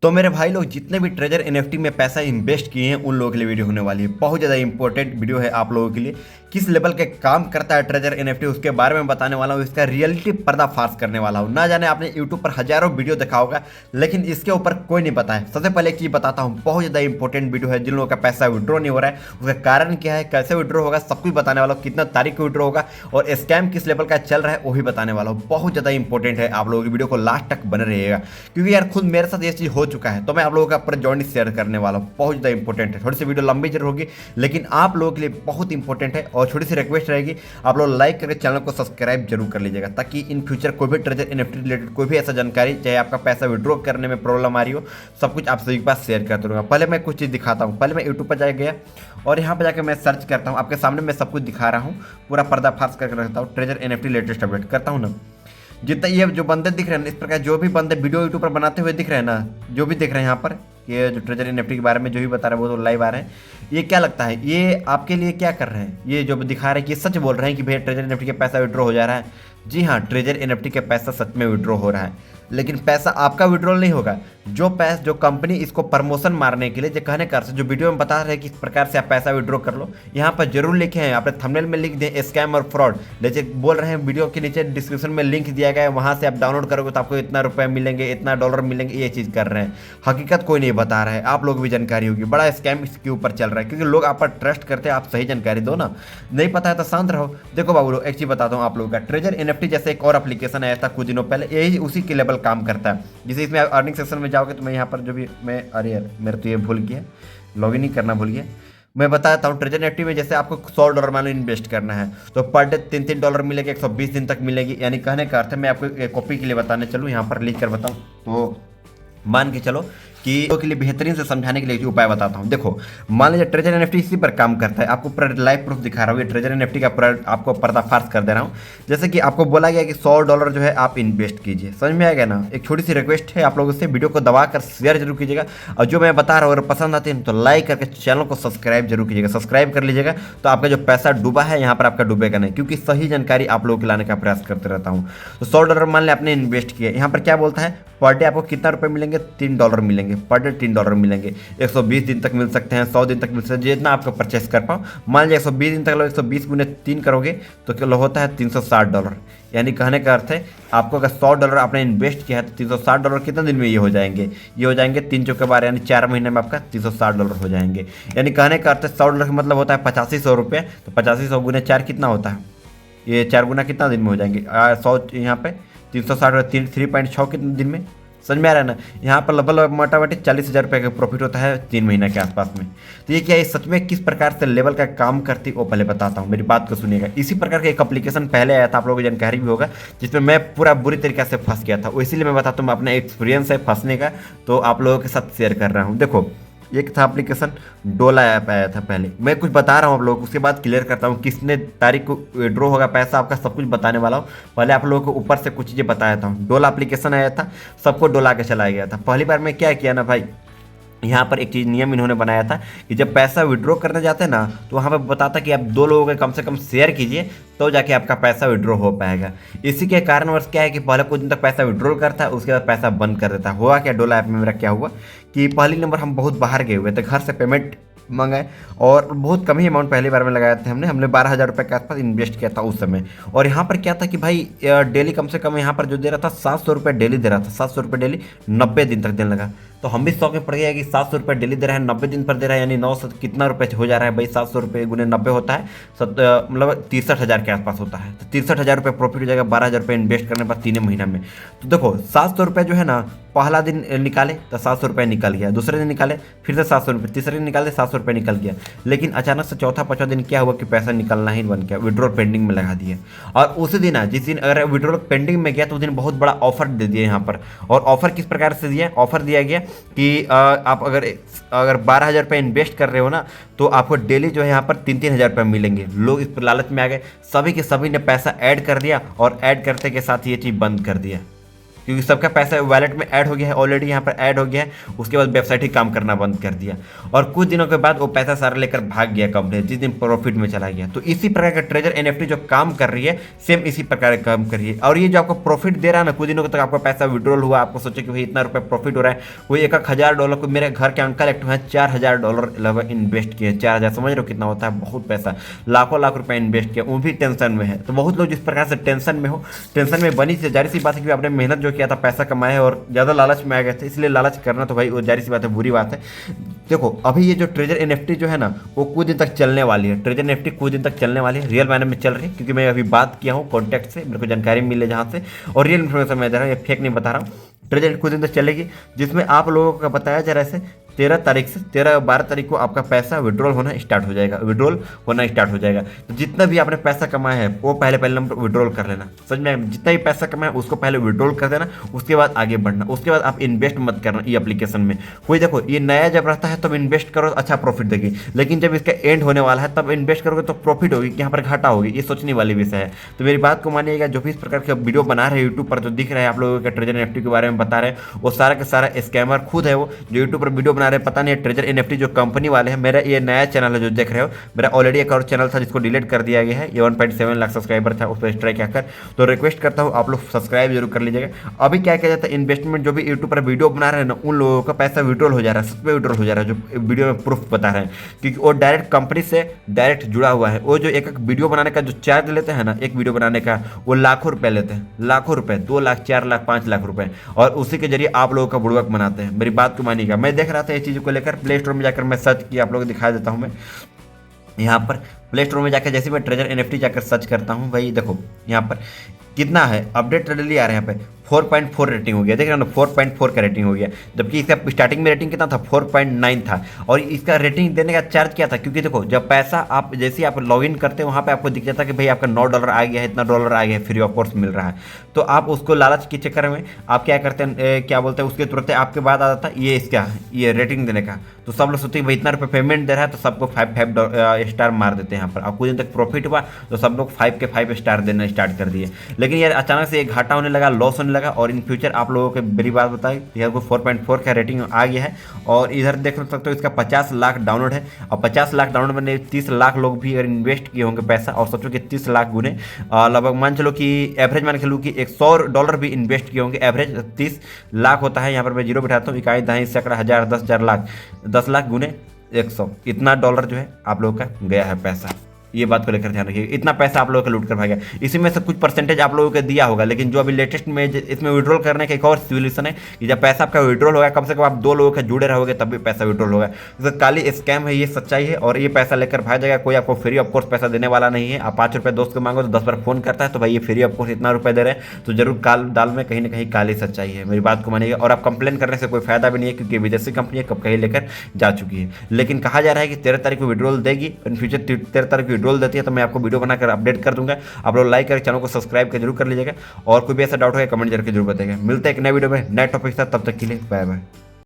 तो मेरे भाई लोग जितने भी ट्रेजर एनएफटी में पैसा इन्वेस्ट किए हैं उन लोगों के लिए वीडियो होने वाली है। बहुत ज़्यादा इंपॉर्टेंट वीडियो है आप लोगों के लिए। किस लेवल के काम करता है ट्रेजर एनएफटी उसके बारे में बताने वाला हूँ। इसका रियलिटी पर्दाफाश करने वाला हूँ। ना जाने आपने यूट्यूब पर हजारों वीडियो देखा होगा लेकिन इसके ऊपर कोई नहीं पता है। सबसे पहले एक चीज़ बताता हूँ, बहुत ज़्यादा इंपॉर्टेंट वीडियो है। जिन लोगों का पैसा विड्रॉ नहीं हो रहा है उसका कारण क्या है, कैसे विड्रॉ होगा, सब कुछ बताने वाला हूँ। कितना तारीख को विड्रॉ होगा और स्कैम किस लेवल का चल रहा है वो भी बताने वाला हूँ। बहुत ज़्यादा इंपॉर्टेंट है, आप लोगों की वीडियो को लास्ट तक बने रहिएगा क्योंकि यार खुद मेरे साथ ये चीज़ हो चुका है। तो मैं आप लोगों का पूरा जर्नी शेयर करने वाला हूँ। बहुत ज़्यादा इंपॉर्टेंट है। थोड़ी सी वीडियो लंबी जरूर होगी लेकिन आप लोगों के लिए बहुत इंपॉर्टेंट है। और छोटी सी रिक्वेस्ट रहेगी, आप लोग लाइक करके चैनल को सब्सक्राइब जरूर कर लीजिएगा ताकि इन फ्यूचर कोई भी ट्रेजर एनएफटी रिलेटेड कोई भी ऐसा जानकारी, चाहे आपका पैसा विड्रॉ करने में प्रॉब्लम आ रही हो, सब कुछ आप सभी के पास शेयर करते रहूँगा। पहले मैं कुछ चीज़ दिखाता हूँ। पहले मैं यूट्यूब पर जा गया और यहाँ पर जाकर मैं सर्च करता हूँ। आपके सामने मैं सब कुछ दिखा रहा हूँ, पूरा पर्दाफाश करके रखता हूँ। ट्रेजर एनएफटी लेटेस्ट अपडेट करता हूँ ना, जितना ये जो बंदे दिख रहे हैं इस प्रकार, जो भी बंदे वीडियो यूट्यूब पर बनाते हुए दिख रहे हैं ना, जो भी दिख रहे हैं यहाँ पर, ये जो ट्रेजर एनएफटी के बारे में जो भी बता रहे हैं वो तो लाइव आ रहे हैं। ये क्या लगता है, ये आपके लिए क्या कर रहे हैं? ये जो दिखा रहे हैं कि सच बोल रहे हैं कि भैया ट्रेजर एनएफटी का पैसा विड्रॉ हो जा रहा है? जी हाँ, ट्रेजर एनएफटी का पैसा सच में विड्रॉ हो रहा है, लेकिन पैसा आपका विड्रॉल नहीं होगा। जो कंपनी इसको प्रमोशन मारने के लिए जो कहने का जो वीडियो में बता रहे हैं कि इस प्रकार से आप पैसा विड्रॉ कर लो, यहाँ पर जरूर लिखे हैं, आपने थंबनेल में लिख दें स्कैम और फ्रॉड। जैसे बोल रहे हैं वीडियो के नीचे डिस्क्रिप्शन में लिंक दिया गया है, वहाँ से आप डाउनलोड करोगे तो आपको इतना रुपये मिलेंगे, इतना डॉलर मिलेंगे, ये चीज़ कर रहे हैं। हकीकत कोई नहीं बता रहा है, आप लोग भी जानकारी होगी। बड़ा स्कैम इसके ऊपर चल रहा है क्योंकि लोग आप पर ट्रस्ट करते हैं। आप सही जानकारी दो ना, नहीं पता है तो शांत रहो। देखो बाबू लोग, एक चीज़ बताता हूँ आप लोगों का। ट्रेजर एनएफटी जैसे एक और एप्लीकेशन आया था कुछ दिनों पहले, यही उसी के लेवल काम करता है। जैसे इसमें अर्निंग सेक्शन में जाओगे तो मैं यहाँ पर जो भी मैं, अरे यार मेरे तो ये भूल गया, लॉगिन ही करना भूल गया। मैं बताता हूँ ट्रेजर एनएफटी में जैसे आपको $100 मान लो इन्वेस्ट करना है तो पर डे $3 मिलेगी, 120 दिन तक मिलेगी। यानी कहने का अर्थ है, मैं आपको कॉपी के लिए बताने चलूँ, यहाँ पर लिख कर बताऊँ तो मान के चलो कि के लिए बेहतरीन से समझाने के लिए उपाय बताता हूं। देखो मान लीजिए ट्रेजर एनएफटी इसी पर काम करता है। आपको पूरा लाइव प्रूफ दिखा रहा हूँ, ये ट्रेजर एनएफटी का पूरा आपको पर्दाफाश कर दे रहा हूँ। जैसे कि आपको बोला गया कि $100 जो है आप इन्वेस्ट कीजिए, समझ में आ गया ना। एक छोटी सी रिक्वेस्ट है आप लोगों से, वीडियो को दबाकर शेयर जरूर कीजिएगा और जो मैं बता रहा हूँ अगर पसंद आती है तो लाइक करके चैनल को सब्सक्राइब जरूर कीजिएगा। सब्सक्राइब कर लीजिएगा तो आपका जो पैसा डूबा है यहाँ पर आपका डूबेगा नहीं, क्योंकि सही जानकारी आप लोगों को लाने का प्रयास करते रहता हूँ। तो $100 मान लिया आपने इन्वेस्ट किया, यहाँ पर क्या बोलता है पर डे आपको कितना रुपये मिलेंगे, $3 मिलेंगे, पर डे $3 मिलेंगे। 120 दिन तक मिल सकते हैं, 100 दिन तक मिल सकते हैं, जितना आपको परचेस कर पाओ। मान लीजिए 120 दिन तक लो, 120 गुने 3 करोगे तो क्या होता है $360। यानी कहने का अर्थ है आपको अगर $100 आपने इन्वेस्ट किया है तो $360 कितने दिन में ये हो जाएंगे? ये हो जाएंगे 3 चौके 12 यानी 4 महीने में आपका $360 हो जाएंगे। यानी कहने का अर्थ है $100 का मतलब होता है 8500 रुपये। तो 8500 गुने 4 कितना होता है? ये 4 गुना कितना दिन में हो जाएंगे? 100 यहाँ पे 360 3.6 कितने दिन में? समझ में आ रहा है ना। यहाँ पर लगभग मोटामोटी 40,000 रुपये का प्रॉफिट होता है 3 महीने के आसपास में। तो ये क्या है, सच में किस प्रकार से लेवल का काम करती वो पहले बताता हूँ, मेरी बात को सुनिएगा। इसी प्रकार का एक एप्लीकेशन पहले आया था, आप लोगों को जानकारी भी होगा, जिसमें मैं पूरा बुरी तरीके से फंस गया था। इसीलिए मैं बताता हूँ, अपना एक्सपीरियंस है फंसने का, तो आप लोगों के साथ शेयर कर रहा हूँ। देखो एक था एप्लीकेशन डोला ऐप आया था पहले, मैं कुछ बता रहा हूँ आप लोगों को, उसके बाद क्लियर करता हूँ किसने तारीख को विड्रॉ होगा पैसा आपका, सब कुछ बताने वाला हूँ। पहले आप लोगों को ऊपर से कुछ चीज़ें बताया था। डोला एप्लीकेशन आया था, सबको डोला के चलाया गया था। पहली बार मैं क्या किया ना भाई, यहाँ पर एक चीज़ नियम इन्होंने बनाया था कि जब पैसा विड्रॉ करने जाते हैं ना तो वहाँ पर बताता कि आप 2 लोगों के कम से कम शेयर कीजिए तो जाके आपका पैसा विड्रॉ हो पाएगा। इसी के कारणवश क्या है कि पहले कुछ दिन तक पैसा विड्रॉ करता है, उसके बाद पैसा बंद कर देता है। हुआ क्या डोला ऐप में मेरा क्या हुआ कि पहली नंबर हम बहुत बाहर गए हुए थे, घर से पेमेंट मंगाए और बहुत कम ही अमाउंट पहली बार में लगाए थे हमने 12,000 रुपये के आसपास इन्वेस्ट किया था उस समय। और यहाँ पर क्या था कि भाई डेली कम से कम यहाँ पर जो दे रहा था 700 रुपये डेली दे रहा था, 700 रुपये डेली 90 दिन तक देने लगा। तो हम भी शौक में पड़ गया कि 700 रुपये डेली दे रहा है, 90 दिन पर दे रहा है, यानी 900 कितना रुपये हो जा रहा है भाई, 700 रुपये गुने 90 होता है मतलब 63,000 के आसपास होता है। तो 63,000 रुपये प्रॉफिट हो जाएगा 12,000 रुपये इन्वेस्ट करने पर 3 महीना में। तो देखो 700 रुपये जो है ना, पहला दिन निकाले तो 700 रुपये निकल गया, दूसरे दिन निकाले फिर से 700 रुपये, तीसरे दिन निकाले 700 रुपये निकल गया। लेकिन अचानक से चौथा पाँचवा दिन क्या हुआ कि पैसा निकलना ही बन गया, विड्रॉल पेंडिंग में लगा दिया। और उसी दिन जिस दिन अगर विड्रॉल पेंडिंग में गया तो उस दिन बहुत बड़ा ऑफर दे दिया यहाँ पर। और ऑफर किस प्रकार से दिया? ऑफर दिया गया कि आप अगर 12,000 रुपये इन्वेस्ट कर रहे हो ना तो आपको डेली जो है यहाँ पर 3-3 हज़ार रुपये मिलेंगे। लोग इस पर लालच में आ गए, सभी के सभी ने पैसा ऐड कर दिया और ऐड करते के साथ ये चीज़ बंद कर दिया। क्योंकि सबका पैसा वैलेट में ऐड हो गया है, ऑलरेडी यहाँ पर ऐड हो गया है। उसके बाद वेबसाइट ही काम करना बंद कर दिया और कुछ दिनों के बाद वो पैसा सारा लेकर भाग गया कंपनी, जिस दिन प्रॉफिट में चला गया। तो इसी प्रकार का ट्रेजर एनएफटी जो काम कर रही है सेम इसी प्रकार का काम कर रही है। और ये जो आपको प्रॉफिट दे रहा है ना, कुछ दिनों तक आपका पैसा विड्रॉल हुआ, आपको सोचे कि भाई इतना रुपये प्रॉफिट हो रहा है, कोई $1,000 को मेरे घर के अंकल एक $4,000 लगभग इन्वेस्ट किए। 4,000 समझ रहे हो कितना होता है, बहुत पैसा, लाखों लाख रुपए इन्वेस्ट किया, वो भी टेंशन में है। तो बहुत लोग जिस प्रकार से टेंशन में हो, टेंशन में बनी से जारी सी बात है कि आपने मेहनत जो किया था, पैसा कमाया है और ज़्यादा लालच में आ गए थे, इसलिए लालच करना तो भाई वो जारी सी बात है, बुरी बात है। देखो अभी ये जो ट्रेजर एनएफटी जो है ना, वो कुछ दिन तक चलने वाली है। ट्रेजर एनएफटी कुछ दिन तक चलने वाली है, रियल मायने में चल रही है, क्योंकि मैं अभी बात किया हूँ कॉन्टैक्ट से, मेरे को जानकारी मिले जहाँ से, और रियल इन्फॉर्मेशन मैं दे रहा हूँ, ये फेक नहीं बता रहा हूँ। ट्रेजर कुछ दिन तक चलेगी, जिसमें आप लोगों को बताया जा रहा है 13 तारीख से 12 तारीख को आपका पैसा विड्रॉल होना स्टार्ट हो जाएगा, तो जितना भी आपने पैसा कमाया है वो पहले नंबर विड्रॉल कर लेना। समझ में, जितना भी पैसा कमाया उसको पहले विड्रॉल कर देना, उसके बाद आगे बढ़ना। उसके बाद आप इन्वेस्ट मत करना ये एप्लीकेशन में। कोई देखो ये नया जब रहता है तब इन्वेस्ट करो, अच्छा प्रॉफिट देगी, लेकिन जब इसका एंड होने वाला है तब इन्वेस्ट करोगे तो प्रॉफिट होगी, यहाँ पर घाटा होगी, ये सोचने वाली विषय है। तो मेरी बात को मानिएगा, जो भी इस प्रकार के वीडियो बना रहे हैं यूट्यूब पर, जो दिख रहा है आप लोगों के ट्रेजर एनएफटी के बारे में बता रहे हैं, वो सारा का सारा स्कैमर खुद है। वो जो यूट्यूब पर वीडियो बना रहे हैं, पता नहीं ट्रेजर एनएफटी जो कंपनी वाले हैं। मेरा ये नया चैनल है जो देख रहे हो, मेरा ऑलरेडी एक और चैनल था जिसको डिलीट कर दिया गया है, ये 1.7 लाख सब्सक्राइबर था, उस पर स्ट्राइक आकर। तो रिक्वेस्ट करता हूँ आप लोग सब्सक्राइब जरूर कर लीजिएगा। अभी क्या किया जाता है, इन्वेस्टमेंट जो भी यूट्यूब पर वीडियो बना रहे हैं ना, उन लोगों का पैसा विड्रॉल हो जा रहा है, सच में विड्रॉल हो जा रहा है, जो वीडियो में प्रूफ बता रहे हैं, क्योंकि वो डायरेक्ट कंपनी से डायरेक्ट जुड़ा हुआ है। वो जो एक वीडियो बनाने का जो चार्ज लेते हैं ना, एक वीडियो बनाने का, वो लाखों रुपए लेते हैं, लाखों रुपए, 2 लाख 4 लाख 5 लाख रुपए, और उसी के जरिए आप लोगों का बुड़बक बनाते हैं। मेरी बात को मानिएगा, मैं देख रहा था ये चीज़ों को लेकर, प्ले स्टोर में जाकर मैं सर्च किया, आप लोगों को दिखा देता हूँ मैं। यहाँ पर प्ले स्टोर में जाकर जैसे मैं ट्रेजर एनएफटी जाकर सर्च करता हूँ, भाई देखो यहाँ पर कितना है, अपडेट रेडली आ रहे हैं यहाँ पे 4.4 रेटिंग हो गया, देख रहे हो ना, 4.4 का रेटिंग हो गया, जबकि इसका स्टार्टिंग में रेटिंग कितना था, 4.9 था। और इसका रेटिंग देने का चार्ज क्या था, क्योंकि देखो जब पैसा आप जैसे ही आप लॉगिन करते हैं वहाँ पे आपको दिख जाता है कि भाई आपका $9 आ गया है, इतना डॉलर आ गया है, फ्री ऑफ कोर्स मिल रहा है। तो आप उसको लालच के चक्कर में आप क्या करते हैं, क्या बोलते हैं, उसके तुरंत आपके बाद आ जाता है ये इसका ये रेटिंग देने का। तो सब लोग सोचते हैं भाई इतना रुपये पेमेंट दे रहा है, तो सबको 5 स्टार मार देते हैं यहाँ पर। अब कुछ दिन तक प्रॉफिट हुआ तो सब लोग 5 के 5 स्टार देना स्टार्ट कर दिए, लेकिन यार अचानक से एक घाटा होने लगा, लॉस होने लगा। और इन फ्यूचर आप लोगों को मेरी बात बताई, इधर को 4.4 का रेटिंग आ गया है, और इधर देख सकते हो इसका 50 लाख डाउनलोड है। और 50 लाख डाउनलोड में 30 लाख लोग भी अगर इन्वेस्ट किए होंगे पैसा, और सोचो कि 30 लाख गुने लगभग मान चलो कि एवरेज मान के लो कि $100 भी इन्वेस्ट किए होंगे, एवरेज 30 लाख होता है। यहाँ पर मैं जीरो बिठाता हूँ, इकाई दहाई सैकड़ा हज़ार 10,000 लाख, 10 लाख गुने 100, इतना डॉलर जो है आप लोगों का गया है पैसा। ये बात को लेकर ध्यान रखिए, इतना पैसा आप लोगों का लूट कर भागा। इसी में से कुछ परसेंटेज आप लोगों को दिया होगा, लेकिन जो अभी लेटेस्ट में इसमें विड्रॉल करने का एक और सोल्यूशन है कि जब पैसा आपका विड्रॉल होगा, कम से कम आप 2 लोगों के जुड़े रहोगे तब भी पैसा विड्रॉल होगा। तो काली स्कैम है, ये सच्चाई है, और ये पैसा लेकर भाग जाएगा। कोई आपको फ्री ऑफ कोर्स पैसा देने वाला नहीं है। आप 5 रुपये दोस्त को मांगो तो 10 बार फोन करता है, तो भाई ये फ्री ऑफ कोर्स इतना रुपये दे रहे हैं, तो जरूर काल दाल में कहीं ना कहीं काली सच्चाई है। मेरी बात को मानिएगा, और आप कंप्लेन करने से कोई फायदा भी नहीं है, क्योंकि विदेशी कंपनी है, कब कहीं लेकर जा चुकी है। लेकिन कहा जा रहा है कि 13 तारीख को विड्रॉल देगी, इन फ्यूचर 13 तारीख को विड्रॉल देती है तो मैं आपको वीडियो बनाकर अपडेट कर दूंगा। आप लोग लाइक करके चैनल को सब्सक्राइब कर जरूर कर लीजिएगा, और कोई भी ऐसा डाउट होगा कमेंट करके जरूर बताइएगा। मिलते हैं एक नए वीडियो में नए टॉपिक के साथ, तब तक के लिए बाय बाय।